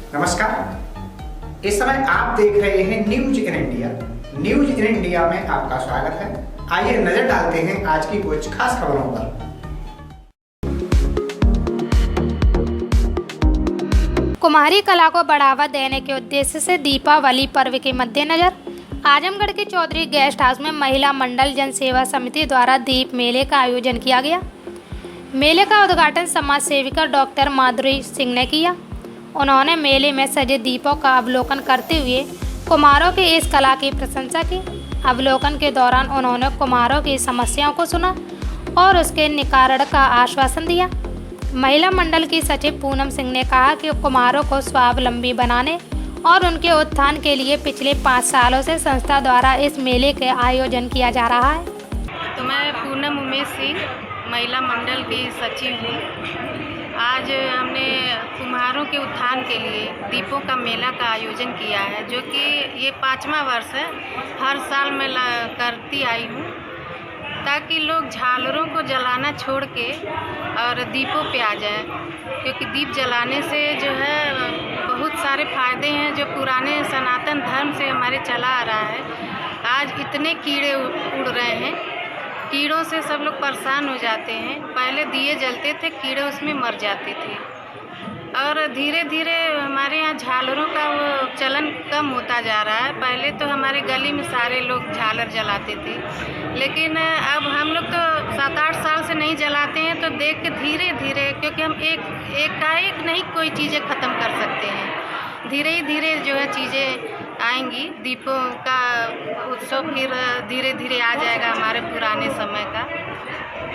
नमस्कार। इस समय आप देख रहे हैं news in India. News in India में आपका स्वागत है। आइए नजर डालते हैं आज की कुछ खास खबरों पर। कुम्हारी कला को बढ़ावा देने के उद्देश्य से दीपावली पर्व के मद्देनजर आजमगढ़ के चौधरी गेस्ट हाउस में महिला मंडल जन सेवा समिति द्वारा दीप मेले का आयोजन किया गया। मेले का उद्घाटन समाज सेविका डॉक्टर माधुरी सिंह ने किया। उन्होंने मेले में सजे दीपों का अवलोकन करते हुए कुम्हारों की इस कला की प्रशंसा की। अवलोकन के दौरान उन्होंने कुम्हारों की समस्याओं को सुना और उसके निवारण का आश्वासन दिया। महिला मंडल की सचिव पूनम सिंह ने कहा कि कुम्हारों को स्वावलंबी बनाने और उनके उत्थान के लिए पिछले 5 सालों से संस्था द्वारा इस मेले के आयोजन किया जा रहा है। तो मैं पूनम उमेश सिंह महिला मंडल की सचिव हूँ। आज हमने कुम्हारों के उत्थान के लिए दीपों का मेला का आयोजन किया है, जो कि ये 5वां वर्ष है। हर साल मैं करती आई हूँ ताकि लोग झालरों को जलाना छोड़ के और दीपों पे आ जाए, क्योंकि दीप जलाने से जो है बहुत सारे फायदे हैं जो पुराने सनातन धर्म से हमारे चला आ रहा है। आज इतने कीड़े उड़ रहे हैं, कीड़ों से सब लोग परेशान हो जाते हैं। पहले दिए जलते थे, कीड़े उसमें मर जाते थे और धीरे धीरे हमारे यहाँ झालरों का वो चलन कम होता जा रहा है। पहले तो हमारे गली में सारे लोग झालर जलाते थे, लेकिन अब हम लोग तो 7-8 साल से नहीं जलाते हैं। तो देख के धीरे धीरे, क्योंकि हम एक नहीं कोई चीज़ें ख़त्म कर सकते हैं, धीरे ही धीरे जो है चीज़ें आएंगी। दीपों का उत्सव फिर धीरे धीरे आ जाएगा हमारे पुराने समय का।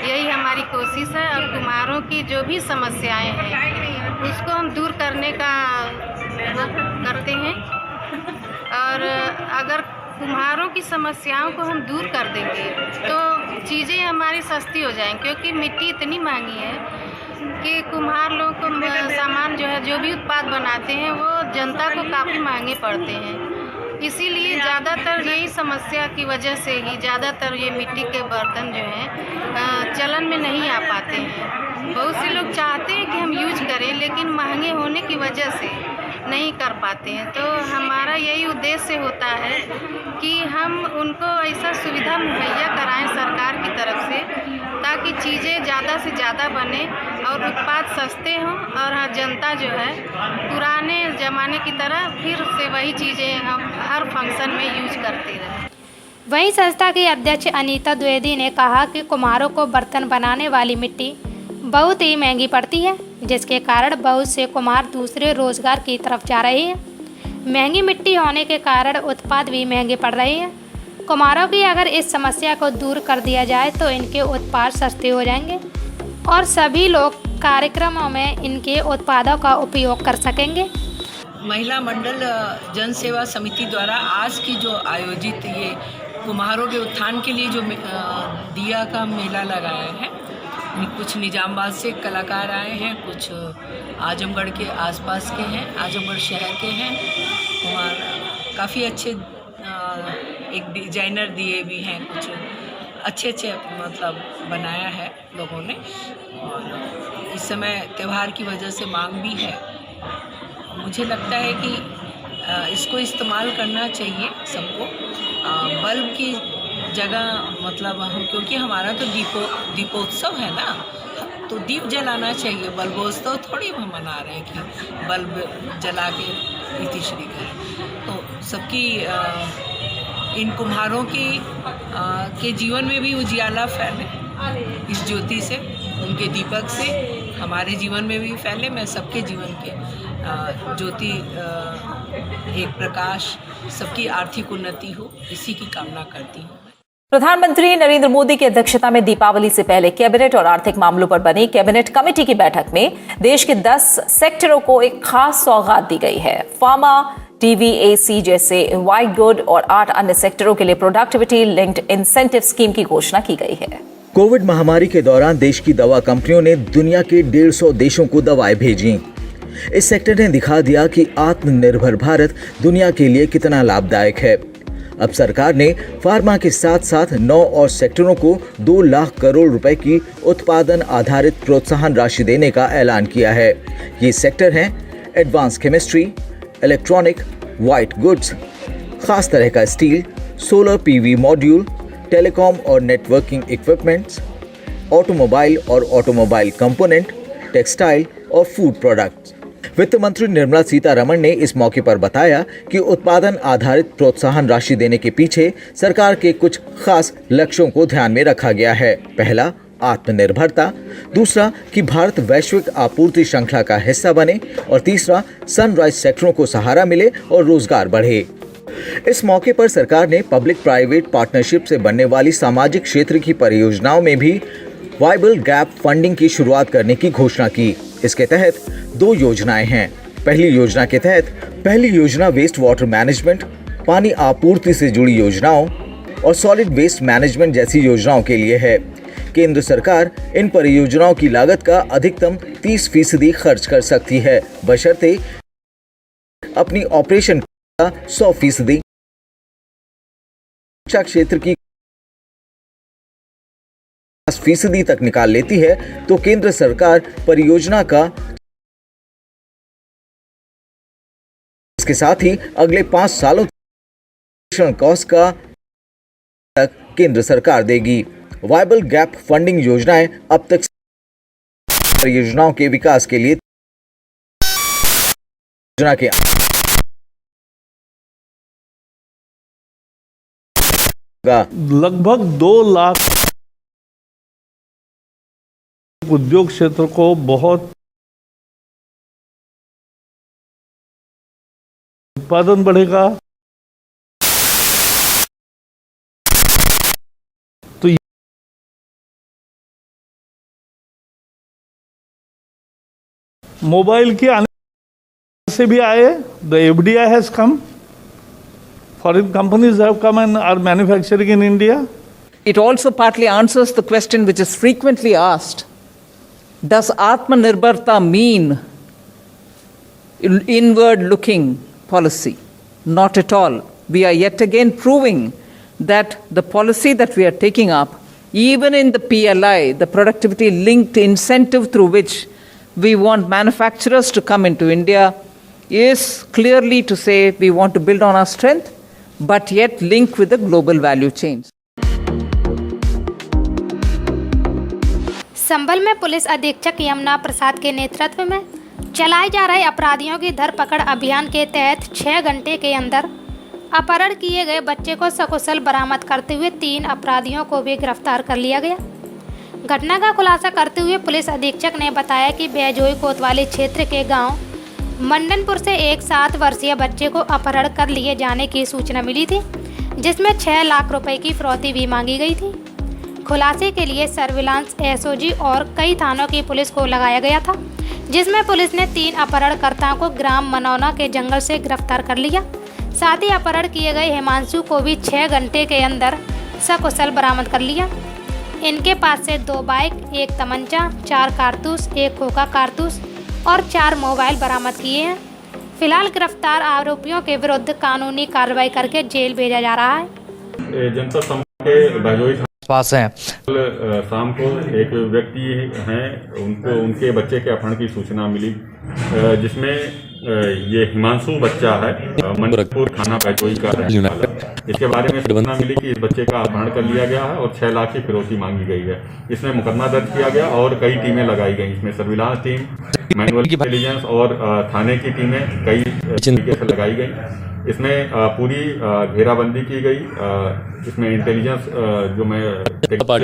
यही हमारी कोशिश है। और कुम्हारों की जो भी समस्याएं हैं उसको हम दूर करने का करते हैं। और अगर कुम्हारों की समस्याओं को हम दूर कर देंगे तो चीज़ें हमारी सस्ती हो जाएंगी, क्योंकि मिट्टी इतनी महंगी है कि कुम्हार लोग को सामान जो है, जो भी उत्पाद बनाते हैं वो जनता को काफ़ी महंगे पड़ते हैं। इसीलिए ज़्यादातर यही समस्या की वजह से ही ज़्यादातर ये मिट्टी के बर्तन जो हैं चलन में नहीं आ पाते हैं। बहुत से लोग चाहते हैं कि हम यूज करें, लेकिन महंगे होने की वजह से नहीं कर पाते हैं। तो हमारा यही उद्देश्य होता है कि हम उनको ऐसा सुविधा मुहैया कराएं सरकार की तरफ से, ताकि चीज़ें ज़्यादा से ज़्यादा बने और उत्पाद सस्ते हों और जनता जो है पुराने ज़माने की तरह फिर से वही चीज़ें हम हर फंक्शन में यूज करते रहें। वहीं संस्था की अध्यक्ष अनीता द्विवेदी ने कहा कि कुम्हारों को बर्तन बनाने वाली मिट्टी बहुत ही महंगी पड़ती है, जिसके कारण बहुत से कुम्हार दूसरे रोजगार की तरफ जा रहे हैं। महंगी मिट्टी होने के कारण उत्पाद भी महंगे पड़ रहे हैं। कुम्हारों की अगर इस समस्या को दूर कर दिया जाए तो इनके उत्पाद सस्ते हो जाएंगे और सभी लोग कार्यक्रमों में इनके उत्पादों का उपयोग कर सकेंगे। महिला मंडल जन सेवा समिति द्वारा आज की जो आयोजित ये कुम्हारों के उत्थान के लिए जो दिया का मेला लगाया है, कुछ निजामबाद से कलाकार आए हैं, कुछ आजमगढ़ के आसपास के हैं, आजमगढ़ शहर के हैं कुम्हार। काफ़ी अच्छे एक डिजाइनर दिए भी हैं, कुछ अच्छे मतलब बनाया है लोगों ने। और इस समय त्यौहार की वजह से मांग भी है। मुझे लगता है कि इसको इस्तेमाल करना चाहिए सबको। बल्ब की जगह मतलब हम, क्योंकि हमारा तो दीपोत्सव है ना, तो दीप जलाना चाहिए। बल्बोत्सव थोड़ी हम मना रहे हैं कि बल्ब जला के इतिश्री करें। तो सबकी इन कुम्हारों के जीवन में भी उजियाला फैले इस ज्योति से, उनके दीपक से हमारे जीवन में भी फैले। मैं सबके जीवन के ज्योति एक प्रकाश, सबकी आर्थिक उन्नति हो, इसी की कामना करती हूँ। प्रधानमंत्री नरेंद्र मोदी की अध्यक्षता में दीपावली से पहले कैबिनेट और आर्थिक मामलों पर बनी कैबिनेट कमेटी की बैठक में देश के 10 सेक्टरों को एक खास सौगात दी गई है। फार्मा, टीवी, एसी जैसे व्हाइट गुड और 8 अन्य सेक्टरों के लिए प्रोडक्टिविटी लिंक्ड इंसेंटिव स्कीम की घोषणा की गई है। कोविड महामारी के दौरान देश की दवा कंपनियों ने दुनिया के 150 देशों को दवाएं भेजी। इस सेक्टर ने दिखा दिया कि आत्मनिर्भर भारत दुनिया के लिए कितना लाभदायक है। अब सरकार ने फार्मा के साथ साथ 9 और सेक्टरों को 2 लाख करोड़ रुपए की उत्पादन आधारित प्रोत्साहन राशि देने का ऐलान किया है। ये सेक्टर हैं advance chemistry, electronic, white goods, खास तरह का steel, solar PV module, telecom और नेटवर्किंग इक्विपमेंट्स, ऑटोमोबाइल और ऑटोमोबाइल कंपोनेंट, टेक्सटाइल और फूड प्रोडक्ट्स। वित्त मंत्री निर्मला सीतारमण ने इस मौके पर बताया कि उत्पादन आधारित प्रोत्साहन राशि देने के पीछे सरकार के कुछ खास लक्ष्यों को ध्यान में रखा गया है। पहला, आत्मनिर्भरता, दूसरा कि भारत वैश्विक आपूर्ति श्रृंखला का हिस्सा बने और तीसरा, सनराइज सेक्टरों को सहारा मिले और रोजगार बढ़े। इस मौके पर सरकार ने पब्लिक प्राइवेट पार्टनरशिप से बनने वाली सामाजिक क्षेत्र की परियोजनाओं में भी वाइबल गैप फंडिंग की शुरुआत करने की घोषणा की। इसके तहत 2 योजनाएं हैं। पहली योजना वेस्ट वाटर मैनेजमेंट, पानी आपूर्ति से जुड़ी योजनाओं और सॉलिड वेस्ट मैनेजमेंट जैसी योजनाओं के लिए है। केंद्र सरकार इन परियोजनाओं की लागत का अधिकतम 30% खर्च कर सकती है, बशर्ते अपनी ऑपरेशन का 100% शिक्षा क्षेत्र की 50% तक निकाल लेती है तो केंद्र सरकार परियोजना का इसके साथ ही अगले 5 सालों तक कॉस्ट का तक केंद्र सरकार देगी। वाइबल गैप फंडिंग योजनाएं अब तक परियोजनाओं के विकास के लिए योजना के लगभग 2 लाख उद्योग क्षेत्र को बहुत उत्पादन बढ़ेगा। तो मोबाइल के आने से भी आए, the FDI has come, foreign companies have come and are manufacturing in India. It also partly answers the question which is frequently asked. Does Atmanirbharta mean inward-looking policy? Not at all. We are yet again proving that the policy that we are taking up, even in the PLI, the productivity-linked incentive through which we want manufacturers to come into India, is clearly to say we want to build on our strength, but yet link with the global value chains. संभल में police अधीक्षक यमुना प्रसाद के नेतृत्व में चलाए जा रहे अपराधियों की धरपकड़ अभियान के तहत 6 घंटे के अंदर अपहरण किए गए बच्चे को सकुशल बरामद करते हुए 3 अपराधियों को भी गिरफ्तार कर लिया गया। घटना का खुलासा करते हुए पुलिस अधीक्षक ने बताया कि बेजोई कोतवाली क्षेत्र के गांव मंडनपुर से एक 7 वर्षीय बच्चे को अपहरण कर लिए जाने की सूचना मिली थी, जिसमें 6 लाख रुपए की फिरौती भी मांगी गई थी। खुलासे के लिए सर्विलांस एसओजी और कई थानों की पुलिस को लगाया गया था, जिसमें पुलिस ने 3 अपहरणकर्ताओं को ग्राम मनौना के जंगल से गिरफ्तार कर लिया। साथ ही अपहरण किए गए हिमांशु को भी 6 घंटे के अंदर सकुशल बरामद कर लिया। इनके पास से 2 बाइक, 1 तमंचा, 4 कारतूस, 1 खोखा कारतूस और 4 मोबाइल बरामद किए हैं। फिलहाल गिरफ्तार आरोपियों के विरुद्ध कानूनी कार्रवाई करके जेल भेजा जा रहा है। जनपद संभल के बहजोई पास हैं। शाम को एक व्यक्ति हैं, उनको उनके बच्चे के अपहरण की सूचना मिली, जिसमें ये हिमांशु बच्चा है, मंडनपुर थाना बहजोई का रहने वाला है। इसके बारे में सूचना मिली कि इस बच्चे का अपहरण कर लिया गया है और 6 लाख की फिरौती मांगी गई है। इसमें मुकदमा दर्ज किया गया और कई टीमें लगाई गई। इसमें सर्विलांस टीम, मैनुअल इंटेलिजेंस और थाने की टीमें कई तरीके से लगाई गई। इसमें पूरी घेराबंदी की गई। इसमें इंटेलिजेंस जो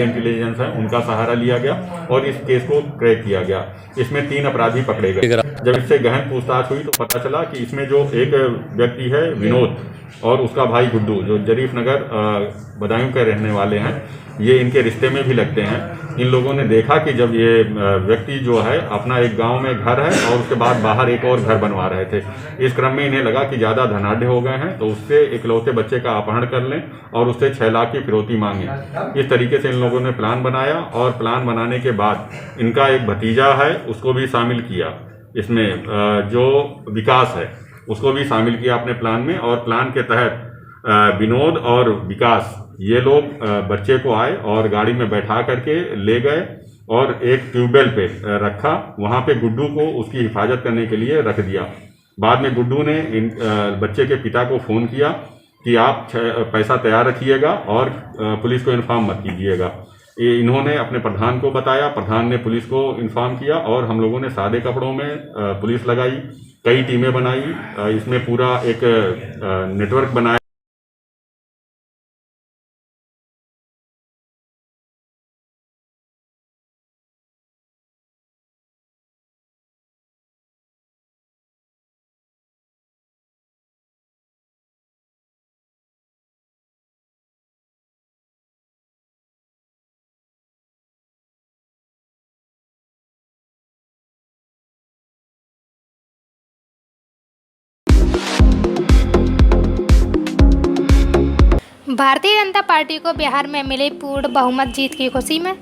इंटेलिजेंस है उनका सहारा लिया गया और इस केस को क्रैक किया गया। इसमें 3 अपराधी पकड़े गए। जब इससे गहन पूछताछ हुई तो पता चला कि इसमें जो एक व्यक्ति है विनोद और उसका भाई गुड्डू, जो जरीफ नगर बदायूं के रहने वाले हैं, ये इनके रिश्ते में भी लगते हैं। इन लोगों ने देखा कि जब ये व्यक्ति जो है अपना एक गांव में घर है और उसके बाद बाहर एक और घर बनवा रहे थे, इस क्रम में इन्हें लगा कि ज़्यादा धनाढ़ हो गए हैं, तो उससे इकलौते बच्चे का अपहरण कर लें और उससे 6 लाख की फिरौती मांगे। इस तरीके से इन लोगों ने प्लान बनाया और प्लान बनाने के बाद इनका एक भतीजा है उसको भी शामिल किया। इसमें जो विकास है उसको भी शामिल किया अपने प्लान में, और प्लान के तहत विनोद और विकास ये लोग बच्चे को आए और गाड़ी में बैठा करके ले गए और एक ट्यूबवेल पे रखा। वहाँ पे गुड्डू को उसकी हिफाजत करने के लिए रख दिया। बाद में गुड्डू ने बच्चे के पिता को फ़ोन किया कि आप पैसा तैयार रखिएगा और पुलिस को इन्फॉर्म मत कीजिएगा। इन्होंने अपने प्रधान को बताया, प्रधान ने पुलिस को इन्फॉर्म किया और हम लोगों ने सादे कपड़ों में पुलिस लगाई, कई टीमें बनाई, इसमें पूरा एक नेटवर्क बनाया। भारतीय जनता पार्टी को बिहार में मिली पूर्ण बहुमत जीत की खुशी में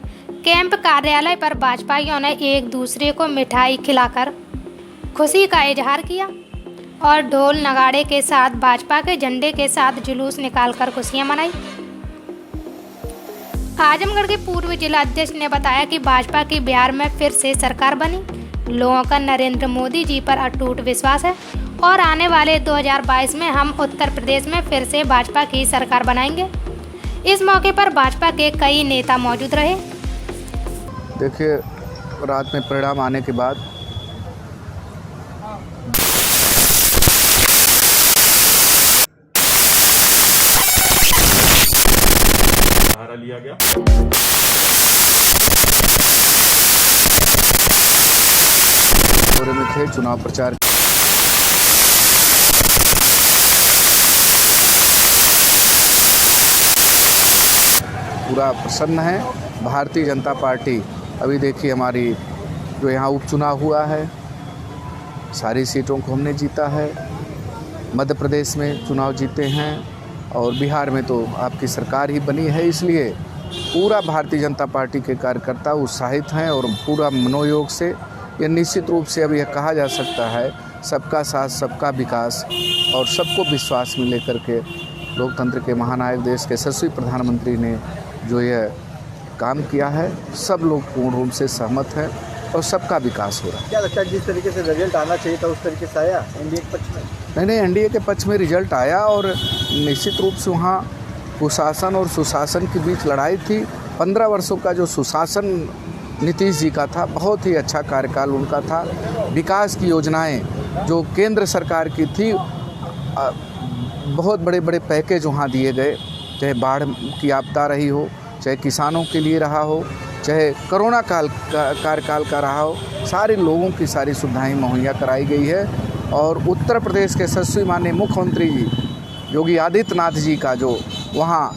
कैंप कार्यालय पर भाजपाइयों ने एक दूसरे को मिठाई खिलाकर खुशी का इजहार किया और ढोल नगाड़े के साथ भाजपा के झंडे के साथ जुलूस निकालकर खुशियां मनाई। आजमगढ़ के पूर्व जिला अध्यक्ष ने बताया कि भाजपा की बिहार में फिर से सरकार बनी। लोगों का नरेंद्र मोदी जी पर अटूट विश्वास है और आने वाले 2022 में हम उत्तर प्रदेश में फिर से भाजपा की सरकार बनाएंगे। इस मौके पर भाजपा के कई नेता मौजूद रहे। देखिए, रात में परिणाम आने के बाद सहारा लिया गया। दौरे में थे, चुनाव प्रचार पूरा प्रसन्न है। भारतीय जनता पार्टी अभी देखिए हमारी जो यहाँ उपचुनाव हुआ है, सारी सीटों को हमने जीता है। मध्य प्रदेश में चुनाव जीते हैं और बिहार में तो आपकी सरकार ही बनी है, इसलिए पूरा भारतीय जनता पार्टी के कार्यकर्ता उत्साहित हैं और पूरा मनोयोग से ये निश्चित रूप से अब यह कहा जा सकता है सबका साथ सबका विकास और सबको विश्वास में लेकर के लोकतंत्र के महानायक देश के यशस्वी प्रधानमंत्री ने जो यह काम किया है, सब लोग पूर्ण रूप से सहमत हैं और सबका विकास हो रहा है। क्या लगता है जिस तरीके से रिजल्ट आना चाहिए था उस तरीके से आया एनडीए के पक्ष में? नहीं, एनडीए के पक्ष में रिजल्ट आया और निश्चित रूप से वहाँ कुशासन और सुशासन के बीच लड़ाई थी। 15 वर्षों का जो सुशासन नीतीश जी का था, बहुत ही अच्छा कार्यकाल उनका था। विकास की योजनाएं जो केंद्र सरकार की थी, बहुत बड़े बड़े पैकेज वहाँ दिए गए, चाहे बाढ़ की आपदा रही हो, चाहे किसानों के लिए रहा हो, चाहे कोरोना कार्यकाल का रहा हो, सारे लोगों की सारी सुविधाएं मुहैया कराई गई है। और उत्तर प्रदेश के यशस्वी माननीय मुख्यमंत्री जी योगी आदित्यनाथ जी का जो वहाँ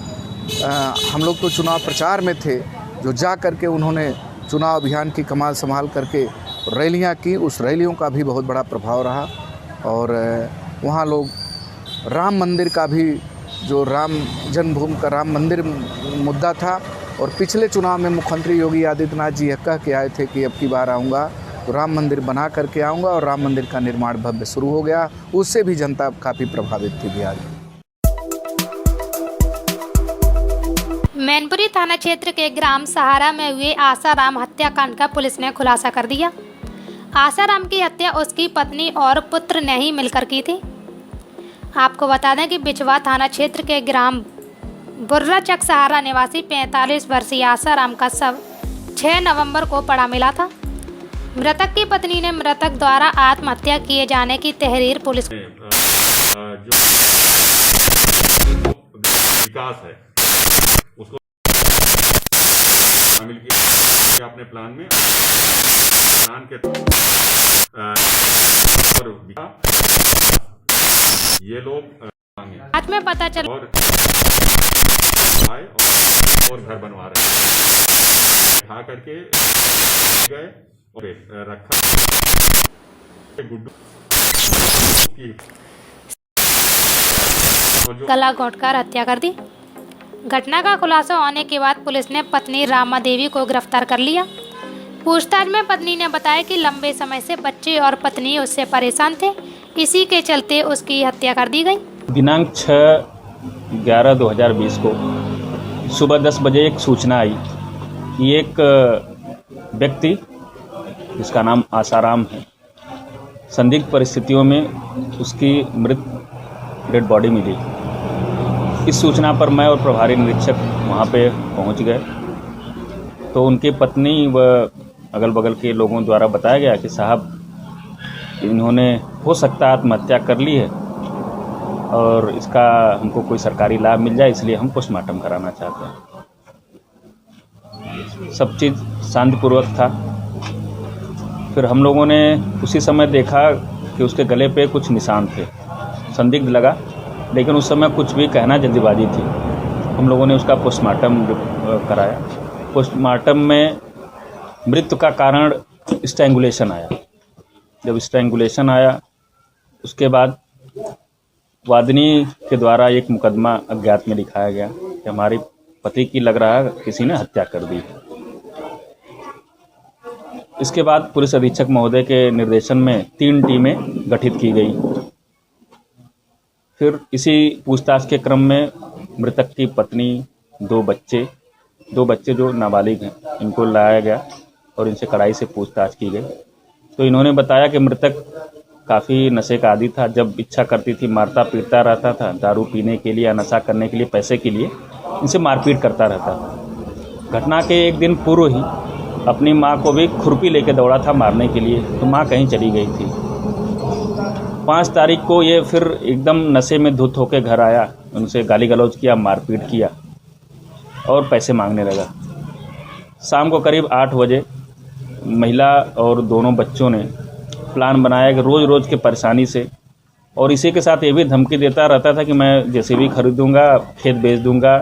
हम लोग तो चुनाव प्रचार में थे, जो जा करके उन्होंने चुनाव अभियान की कमान संभाल करके रैलियाँ की, उस रैलियों का भी बहुत बड़ा प्रभाव रहा। और वहाँ लोग राम मंदिर का भी, जो राम जन्मभूमि का राम मंदिर मुद्दा था, और पिछले चुनाव में मुख्यमंत्री योगी आदित्यनाथ जी कह के आए थे कि अब की बार आऊँगा तो राम मंदिर बना करके आऊँगा, और राम मंदिर का निर्माण भव्य शुरू हो गया। उससे भी जनता काफ़ी प्रभावित थी बिहार में। मैनपुरी थाना क्षेत्र के ग्राम सहारा में हुए आसाराम हत्याकांड का पुलिस ने खुलासा कर दिया। आसाराम की हत्या उसकी पत्नी और पुत्र ने ही मिलकर की थी। आपको बता दें कि बिचवा थाना क्षेत्र के ग्राम बुर्राचक सहारा निवासी 45 वर्षीय आसाराम का शव 6 नवंबर को पड़ा मिला था। मृतक की पत्नी ने मृतक द्वारा आत्महत्या किए जाने की तहरीर पुलिस जो विकास है उसको शामिल किया अपने प्लान में। प्लान के ये लोग आज में पता चला और घर बनवा रहे हैं, उठा करके गए और रखा गुड्डू गला घोंटकर हत्या कर दी। घटना का खुलासा होने के बाद पुलिस ने पत्नी रामा देवी को गिरफ्तार कर लिया। पूछताछ में पत्नी ने बताया कि लंबे समय से बच्चे और पत्नी उससे परेशान थे, इसी के चलते उसकी हत्या कर दी गई। दिनांक 6/11/2020 को सुबह 10 बजे एक सूचना आई कि एक व्यक्ति जिसका नाम आसाराम है, संदिग्ध परिस्थितियों में उसकी मृत डेड बॉडी मिली। इस सूचना पर मैं और प्रभारी निरीक्षक वहाँ पे पहुँच गए तो उनकी पत्नी व अगल बगल के लोगों द्वारा बताया गया कि साहब इन्होंने हो सकता है आत्महत्या कर ली है और इसका हमको कोई सरकारी लाभ मिल जाए इसलिए हम पोस्टमार्टम कराना चाहते हैं। सब चीज़ शांतिपूर्वक था। फिर हम लोगों ने उसी समय देखा कि उसके गले पे कुछ निशान थे, संदिग्ध लगा, लेकिन उस समय कुछ भी कहना जल्दीबाजी थी। हम लोगों ने उसका पोस्टमार्टम कराया। पोस्टमार्टम में मृत्यु का कारण स्ट्रैंगुलेशन आया। जब स्ट्रैंगुलेशन आया उसके बाद वादिनी के द्वारा एक मुकदमा अज्ञात में लिखाया गया कि हमारे पति की लग रहा है किसी ने हत्या कर दी। इसके बाद पुलिस अधीक्षक महोदय के निर्देशन में 3 टीमें गठित की गई। फिर इसी पूछताछ के क्रम में मृतक की पत्नी, 2 बच्चे जो नाबालिग हैं, इनको लाया गया और इनसे कड़ाई से पूछताछ की गई। तो इन्होंने बताया कि मृतक काफ़ी नशे का आदी था। जब इच्छा करती थी मारता पीटता रहता था, दारू पीने के लिए या नशा करने के लिए, पैसे के लिए इनसे मारपीट करता रहता था। घटना के एक दिन पूर्व ही अपनी माँ को भी खुरपी लेके दौड़ा था मारने के लिए, तो माँ कहीं चली गई थी। 5 तारीख को ये फिर एकदम नशे में धुत होकर घर आया, उनसे गाली गलौज किया, मारपीट किया और पैसे मांगने लगा। शाम को करीब 8 बजे महिला और दोनों बच्चों ने प्लान बनाया कि रोज़ रोज़ के परेशानी से, और इसी के साथ ये भी धमकी देता रहता था कि मैं जेसीबी खरीदूंगा, खेत बेच दूंगा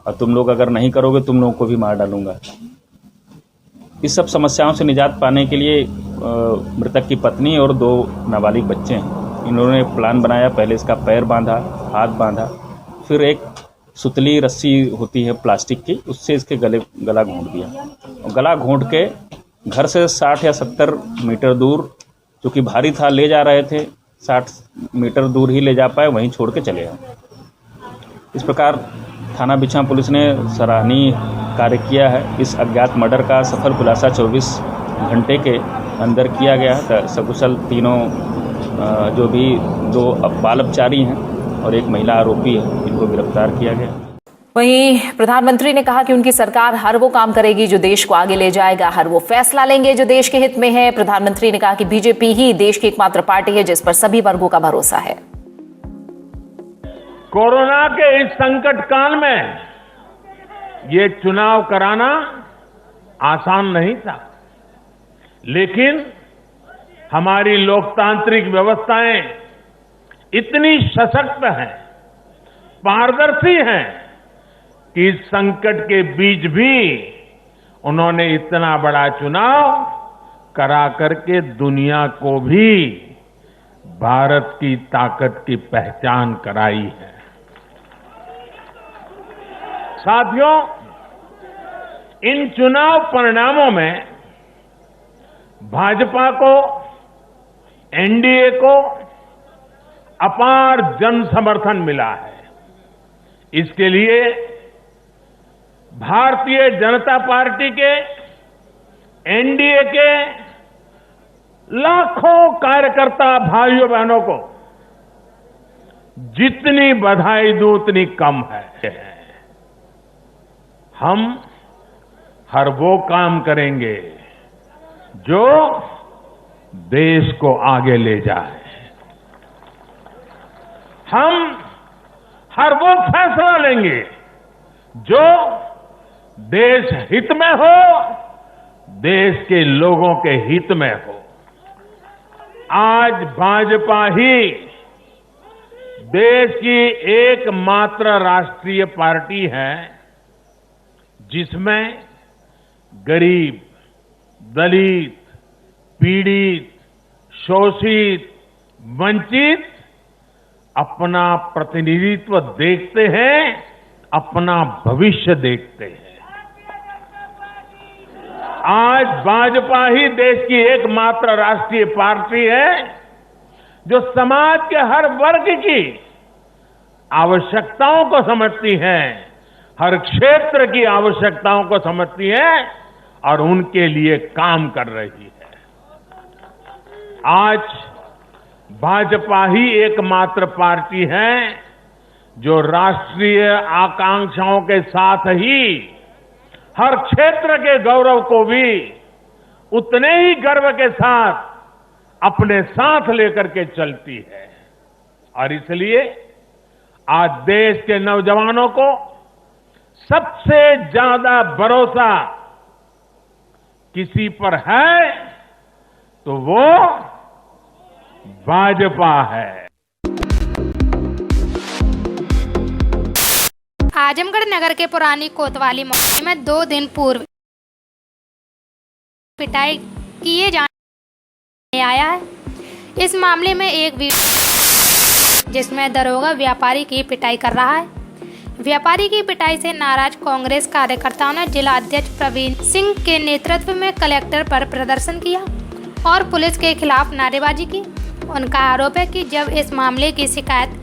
और तुम लोग अगर नहीं करोगे तुम लोगों को भी मार डालूंगा। इस सब समस्याओं से निजात पाने के लिए मृतक की पत्नी और 2 नाबालिग बच्चे हैं, इन्होंने प्लान बनाया। पहले इसका पैर बांधा, हाथ बांधा, फिर एक सुतली रस्सी होती है प्लास्टिक की, उससे इसके गला घोंट दिया। और गला घोंट के घर से 60 या 70 मीटर दूर, जो कि भारी था, ले जा रहे थे, 60 मीटर दूर ही ले जा पाए, वहीं छोड़ के चले गए। इस प्रकार थाना बिछा पुलिस ने सराहनीय कार्य किया है। इस अज्ञात मर्डर का सफल खुलासा 24 घंटे के अंदर किया गया है। सकुशल तीनों जो भी 2 बाल अपचारी हैं और एक महिला आरोपी है, इनको गिरफ्तार किया गया। वहीं प्रधानमंत्री ने कहा कि उनकी सरकार हर वो काम करेगी जो देश को आगे ले जाएगा, हर वो फैसला लेंगे जो देश के हित में है। प्रधानमंत्री ने कहा कि बीजेपी ही देश की एकमात्र पार्टी है जिस पर सभी वर्गों का भरोसा है। कोरोना के इस संकट काल में ये चुनाव कराना आसान नहीं था, लेकिन हमारी लोकतांत्रिक व्यवस्थाएं इतनी सशक्त हैं, पारदर्शी हैं कि इस संकट के बीच भी उन्होंने इतना बड़ा चुनाव करा करके दुनिया को भी भारत की ताकत की पहचान कराई है। साथियों, इन चुनाव परिणामों में भाजपा को, एनडीए को अपार जन समर्थन मिला है। इसके लिए भारतीय जनता पार्टी के, एनडीए के लाखों कार्यकर्ता भाइयों बहनों को जितनी बधाई दूं उतनी कम है। हम हर वो काम करेंगे जो देश को आगे ले जाए। हम हर वो फैसला लेंगे जो देश हित में हो, देश के लोगों के हित में हो। आज भाजपा ही देश की एकमात्र राष्ट्रीय पार्टी है जिसमें गरीब, दलित, पीड़ित, शोषित, वंचित अपना प्रतिनिधित्व देखते हैं, अपना भविष्य देखते हैं। आज भाजपा ही देश की एकमात्र राष्ट्रीय पार्टी है जो समाज के हर वर्ग की आवश्यकताओं को समझती है, हर क्षेत्र की आवश्यकताओं को समझती है और उनके लिए काम कर रही है। आज भाजपा ही एकमात्र पार्टी है जो राष्ट्रीय आकांक्षाओं के साथ ही हर क्षेत्र के गौरव को भी उतने ही गर्व के साथ अपने साथ लेकर के चलती है। और इसलिए आज देश के नौजवानों को सबसे ज्यादा भरोसा किसी पर है तो वो भाजपा है। आजमगढ़ नगर के पुरानी कोतवाली मोहल्ले में 2 दिन पूर्व पिटाई किए जाने आया है। इस मामले में एक वीडियो जिसमें दरोगा व्यापारी की पिटाई कर रहा है। व्यापारी की पिटाई से नाराज कांग्रेस कार्यकर्ताओं ने जिला अध्यक्ष प्रवीण सिंह के नेतृत्व में कलेक्टर पर प्रदर्शन किया और पुलिस के खिलाफ नारेबाजी की। उनका आरोप है कि जब इस मामले की शिकायत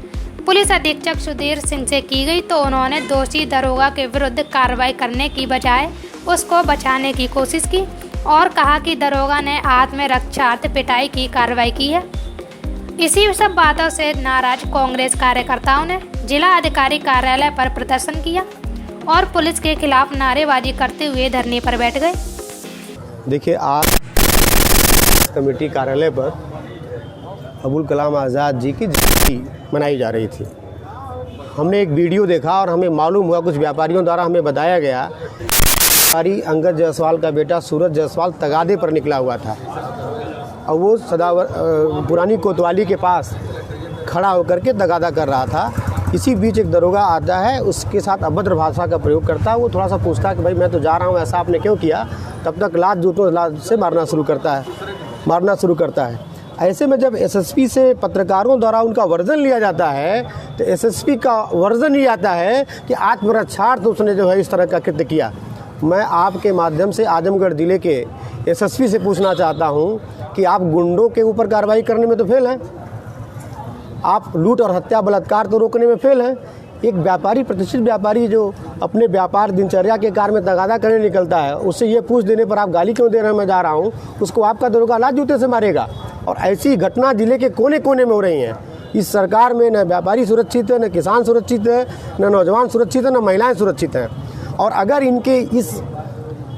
पुलिस अधीक्षक सुधीर सिंह से की गई तो उन्होंने दोषी दरोगा के विरुद्ध कार्रवाई करने की बजाय उसको बचाने की कोशिश की और कहा कि दरोगा ने आत्मरक्षार्थ पिटाई की कार्रवाई की है। इसी सब बातों से नाराज कांग्रेस कार्यकर्ताओं ने जिला अधिकारी कार्यालय पर प्रदर्शन किया और पुलिस के खिलाफ नारेबाजी करते हुए धरने पर बैठ गए। देखिए, आज कमेटी कार्यालय पर अबुल कलाम आज़ाद जी की जयंती मनाई जा रही थी। हमने एक वीडियो देखा और हमें मालूम हुआ, कुछ व्यापारियों द्वारा हमें बताया गया, व्यापारी अंगद जायसवाल का बेटा सूरज जायसवाल तगादे पर निकला हुआ था और वो पुरानी कोतवाली के पास खड़ा होकर के तगादा कर रहा था। इसी बीच एक दरोगा आता है, उसके साथ अभद्र भाषा का प्रयोग करता है। वो थोड़ा सा पूछता है कि भाई मैं तो जा रहा हूँ, ऐसा आपने क्यों किया? तब तक लात जूतों से मारना शुरू करता है। ऐसे में जब एसएसपी से पत्रकारों द्वारा उनका वर्जन लिया जाता है तो एसएसपी का वर्जन ही आता है कि आत्मरक्षार्थ उसने जो है इस तरह का कृत्य किया। मैं आपके माध्यम से आजमगढ़ जिले के एसएसपी से पूछना चाहता हूं कि आप गुंडों के ऊपर कार्रवाई करने में तो फेल हैं, आप लूट और हत्या बलात्कार तो रोकने में फेल हैं। एक व्यापारी, प्रतिष्ठित व्यापारी जो अपने व्यापार दिनचर्या के कार्य में तगादा करने निकलता है, उससे ये पूछ देने पर आप गाली क्यों दे रहे हैं मैं जा रहा हूँ, उसको आपका दरोगा लात जूते से मारेगा। और ऐसी घटना जिले के कोने कोने में हो रही हैं। इस सरकार में न व्यापारी सुरक्षित है, न किसान सुरक्षित है, न नौजवान सुरक्षित है, न महिलाएं सुरक्षित हैं। और अगर इनके इस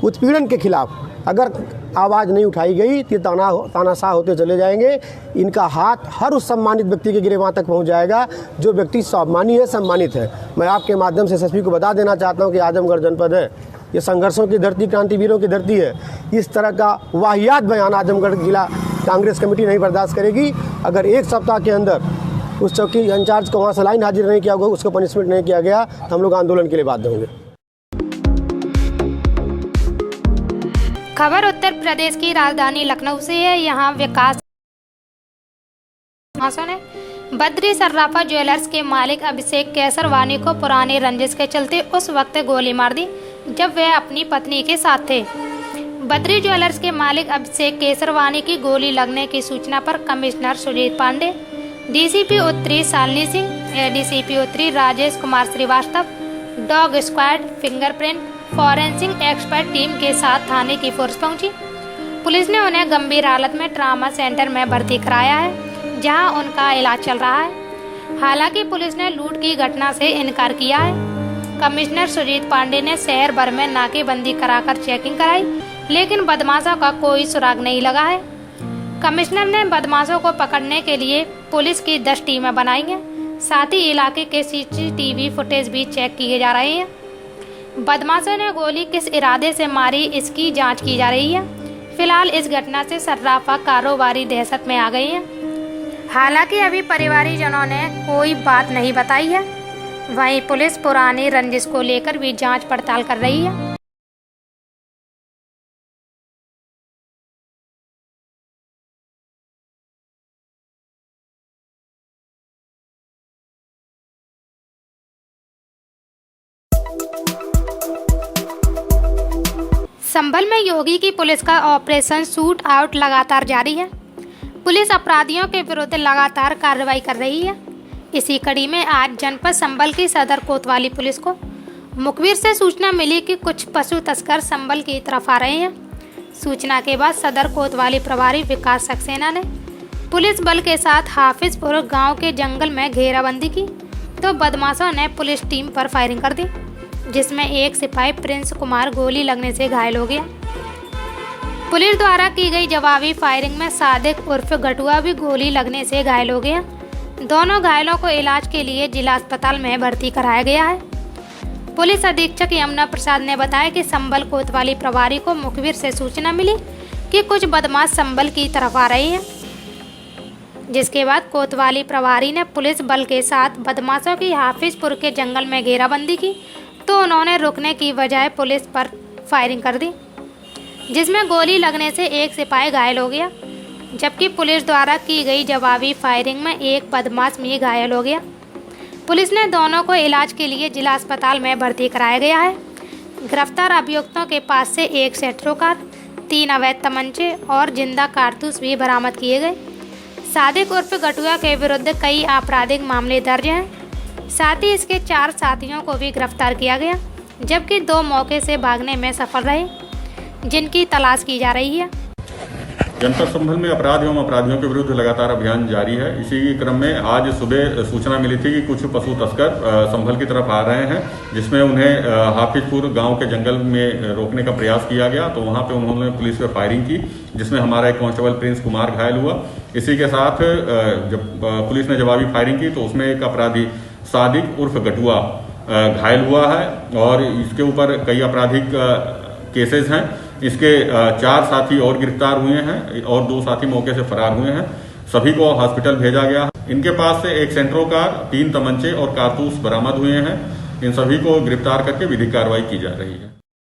उत्पीड़न के खिलाफ अगर आवाज़ नहीं उठाई गई तो तानाशाह होते चले जाएंगे। इनका हाथ हर उस सम्मानित व्यक्ति के गिरेबां तक पहुंच जाएगा जो व्यक्ति स्वाभिमानी है, सम्मानित है। मैं आपके माध्यम से एसएसपी को बता देना चाहता हूं कि आजमगढ़ जनपद है, ये संघर्षों की धरती, क्रांतिवीरों की धरती है। इस तरह का वाहियात बयान आजमगढ़ जिला कांग्रेस कमेटी नहीं बर्दाश्त करेगी। अगर एक सप्ताह के अंदर उस चौकी इंचार्ज को वहाँ से लाइन हाजिर नहीं किया गया, उसको पनिशमेंट नहीं किया गया तो हम लोग आंदोलन के लिए बाध्य होंगे। खबर उत्तर प्रदेश की राजधानी लखनऊ से है। यहाँ विकास ने बद्री सर्राफा ज्वेलर्स के मालिक अभिषेक केसरवानी को पुरानी रंजिश के चलते उस वक्त गोली मार दी जब वह अपनी पत्नी के साथ थे। बद्री ज्वेलर्स के मालिक अभिषेक केसरवानी की गोली लगने की सूचना पर कमिश्नर सुजीत पांडे, डीसीपी उत्तरी शालिनी सिंह, एडीसीपी उत्तरी Rajesh Kumar Srivastava, dog squad, fingerprint, forensic expert team के साथ थाने की फोर्स पहुंची। पुलिस ने उन्हें गंभीर हालत में ट्रामा सेंटर में भर्ती कराया है, जहां उनका इलाज चल रहा है। हालांकि पुलिस ने लूट की घटना से इनकार किया है। कमिश्नर सुजीत पांडे ने शहर भर में नाकेबंदी कराकर चेकिंग कराई, लेकिन बदमाशों का कोई सुराग नहीं लगा है। कमिश्नर ने बदमाशों को पकड़ने के लिए पुलिस की 10 टीमें बनाई हैं। साथ ही इलाके के सीसीटीवी फुटेज भी चेक किए जा रहे हैं। बदमाशों ने गोली किस इरादे से मारी, इसकी जांच की जा रही है। फिलहाल इस घटना से सर्राफा कारोबारी दहशत में आ गए हैं। हालांकि अभी परिवारीजनों ने कोई बात नहीं बताई है। वहीं पुलिस पुरानी रंजिश को लेकर भी जांच पड़ताल कर रही है। संभल में योगी की पुलिस का ऑपरेशन शूट आउट लगातार जारी है। पुलिस अपराधियों के विरुद्ध लगातार कार्रवाई कर रही है। इसी कड़ी में आज जनपद संभल की सदर कोतवाली पुलिस को मुखबिर से सूचना मिली कि कुछ पशु तस्कर संभल की तरफ आ रहे हैं। सूचना के बाद सदर कोतवाली प्रभारी विकास सक्सेना ने पुलिस बल के साथ हाफिजपुर गांव के जंगल में घेराबंदी की तो बदमाशों ने पुलिस टीम पर फायरिंग कर दी, जिसमें एक सिपाही प्रिंस कुमार गोली लगने से घायल हो गया। पुलिस द्वारा की गई जवाबी फायरिंग में सादिक उर्फ गटुआ भी गोली लगने से घायल हो गया। दोनों घायलों को इलाज के लिए जिला अस्पताल में भर्ती कराया गया है। पुलिस अधीक्षक यमुना प्रसाद ने बताया कि संभल कोतवाली प्रभारी को मुखबिर से सूचना मिली कि कुछ बदमाश संभल की तरफ आ रहे हैं, जिसके बाद कोतवाली प्रभारी ने पुलिस बल के साथ बदमाशों की हाफिजपुर के जंगल में घेराबंदी की तो उन्होंने रुकने की बजाय पुलिस पर फायरिंग कर दी, जिसमें गोली लगने से एक सिपाही घायल हो गया, जबकि पुलिस द्वारा की गई जवाबी फायरिंग में एक बदमाश भी घायल हो गया। पुलिस ने दोनों को इलाज के लिए जिला अस्पताल में भर्ती कराया गया है। गिरफ्तार अभियुक्तों के पास से एक सेट्रो कार, 3 अवैध तमंचे और जिंदा कारतूस भी बरामद किए गए। सादिक उर्फ गटुआ के विरुद्ध कई आपराधिक मामले दर्ज हैं। साथ ही इसके 4 साथियों को भी गिरफ्तार किया गया, जबकि 2 मौके से भागने में सफल रहे, जिनकी तलाश की जा रही है। जनपद संभल में अपराध एवं अपराधियों के विरुद्ध लगातार अभियान जारी है। इसी क्रम में आज सुबह सूचना मिली थी कि कुछ पशु तस्कर संभल की तरफ आ रहे हैं, जिसमें उन्हें हाफिजपुर गांव के जंगल में रोकने का प्रयास किया गया, तो वहां पे उन्होंने पुलिस पे फायरिंग की, जिसमें हमारा एक कांस्टेबल प्रिंस कुमार घायल हुआ। इसी के साथ जब पुलिस ने जवाबी फायरिंग की तो उसमें एक अपराधी सादिक उर्फ गटुआ घायल हुआ है और इसके ऊपर कई आपराधिक केसेस हैं। इसके 4 साथी और गिरफ्तार हुए हैं और 2 साथी मौके से फरार हुए हैं। सभी को हॉस्पिटल भेजा गया। इनके पास से एक सेंट्रो कार, 3 तमंचे और कारतूस बरामद हुए हैं। इन सभी को गिरफ्तार करके विधिक कार्रवाई की जा रही है।